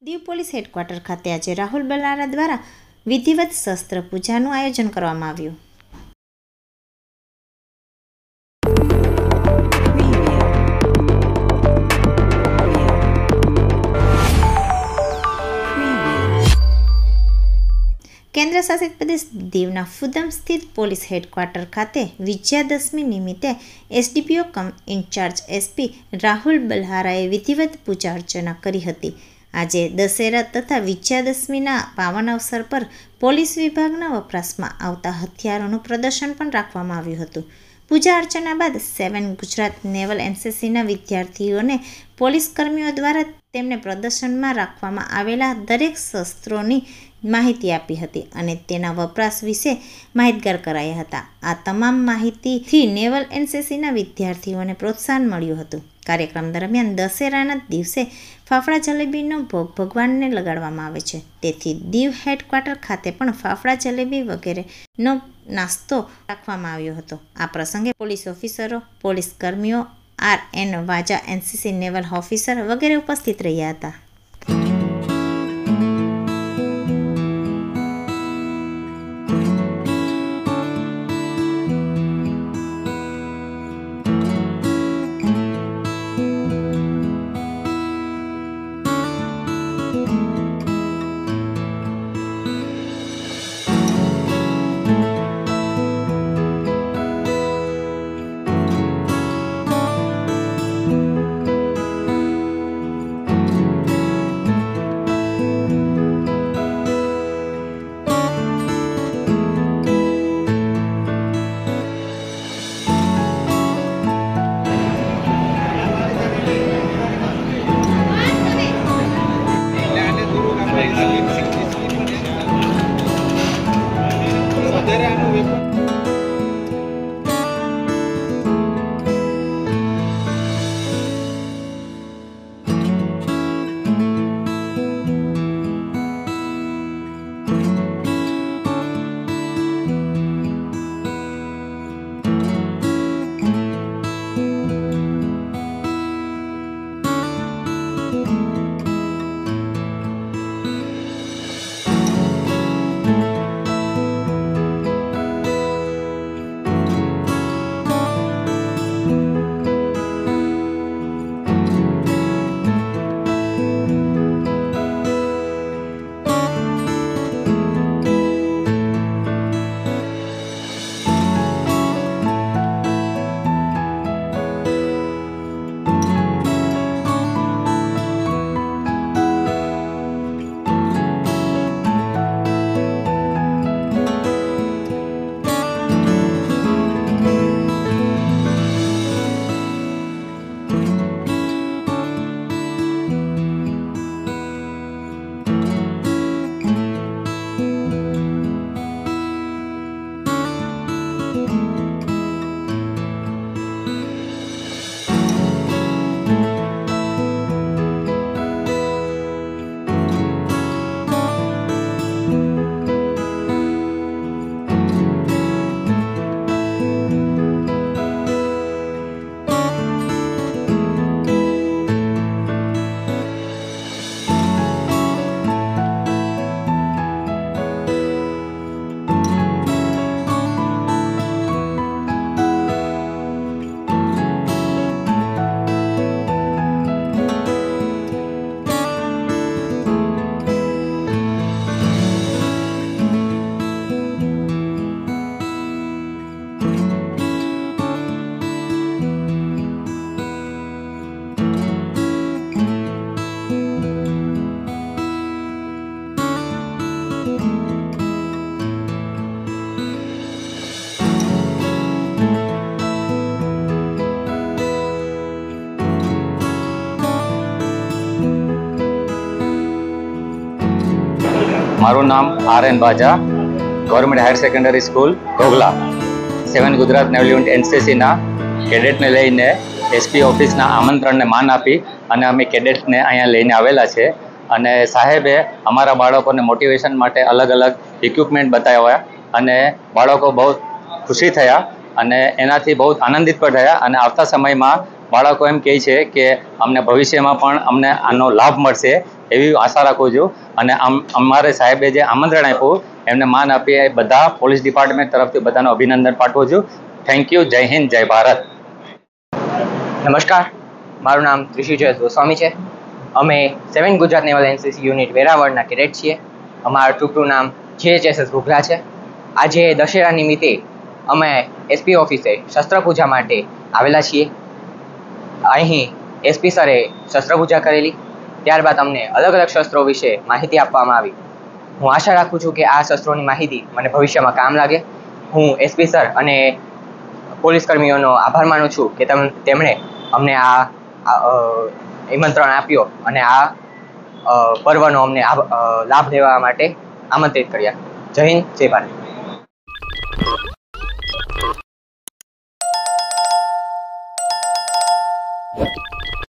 Diu police headquarter ખાતે આજે રાહુલ બલારા દ્વારા વિધિવત શસ્ત્ર પૂજાનું આયોજન કરવામાં આવ્યું. કેન્દ્ર શાસિત પ્રદેશ દીવના ફુદમ સ્થિત પોલીસ હેડક્વાર્ટર ખાતે વિજયાદશમી નિમિત્તે એસડીપીઓ કમ ઇન્ચાર્જ એસપી રાહુલ બલહારાએ વિધિવત પૂજા અર્ચના કરી હતી. આજે દશેરા તથા વિજયાદશમીના પાવન અવસર પર પોલીસ વિભાગના વપરાશમાં આવતા હથિયારોનું પ્રદર્શન પણ રાખવામાં આવ્યું હતું. પૂજા અર્ચના બાદ 7 ગુજરાત નેવલ એનસીસીના વિદ્યાર્થીઓને પોલીસ કર્મીઓ દ્વારા તેમને પ્રદર્શનમાં રાખવામાં આવેલા દરેક શસ્ત્રોની માહિતી આપી હતી અને તેના વપરાશ વિશે માહિતગાર કરાયા હતા. આ તમામ માહિતીથી નેવલ એનસીસીના વિદ્યાર્થીઓને પ્રોત્સાહન મળ્યું હતું. કાર્યક્રમ દરમિયાન દશેરાના દિવસે ફાફડા જલેબીનો ભોગ ભગવાનને લગાડવામાં આવે છે. તેથી દીવ હેડક્વાર્ટર ખાતે પણ ફાફડા જલેબી વગેરેનો નાસ્તો રાખવામાં આવ્યો હતો. આ પ્રસંગે પોલીસ ઓફિસરો, પોલીસ કર્મીઓ, RN Vaja NCC naval officer વગેરે ઉપસ્થિત રહ્યા હતા. મારું નામ RN Vaja, government higher secondary school Ghoghla. 7 Gujarat naval unit એનસીસીના કેડેટને લઈને એસપી ઓફિસના આમંત્રણને માન આપી અને અમે કેડેટને અહીંયા લઈને આવેલા છે. અને સાહેબે અમારા બાળકોને મોટિવેશન માટે અલગ અલગ ઇક્વિપમેન્ટ બતાવ્યા અને બાળકો બહુ ખુશી થયા અને એનાથી બહુ આનંદિત પણ થયા. અને આવતા સમયમાં બાળકો એમ કહે છે કે અમને ભવિષ્યમાં પણ અમને આનો લાભ મળશે, એવી આશા રાખું છું. અને અમારે સાહેબે જે આમંત્રણ આપ્યું એમને માન આપી બધા પોલીસ ડિપાર્ટમેન્ટ તરફથી બધાને અભિનંદન પાઠવું છું. Thank you. જય હિન્દ, જય ભારત. નમસ્કાર, મારું નામ ત્રિશુજય ગોસ્વામી છે. અમે 7 ગુજરાત નેવલ એનસીસી યુનિટ વેરાવળના કેડેટ છીએ. અમારું ટૂંકનું નામ JHSS ઘોઘલા છે. આજે દશેરા નિમિત્તે અમે SP ઓફિસે શસ્ત્ર પૂજા માટે આવેલા છીએ. અહીં SP સરે શસ્ત્ર પૂજા કરેલી, ત્યારબાદ અમને અલગ અલગ શસ્ત્રો વિશે માહિતી આપવામાં આવી. હું આશા રાખું છું કે આ શસ્ત્રોની માહિતી મને ભવિષ્યમાં કામ લાગે. હું SP સર અને પોલીસ કર્મીઓનો આભાર માનું છું કે તેમણે અમને આ નિમંત્રણ આપ્યો અને આ પર્વનો અમને લાભ લેવા માટે આમંત્રિત કર્યા. જય હિન્દ, જય ભારત.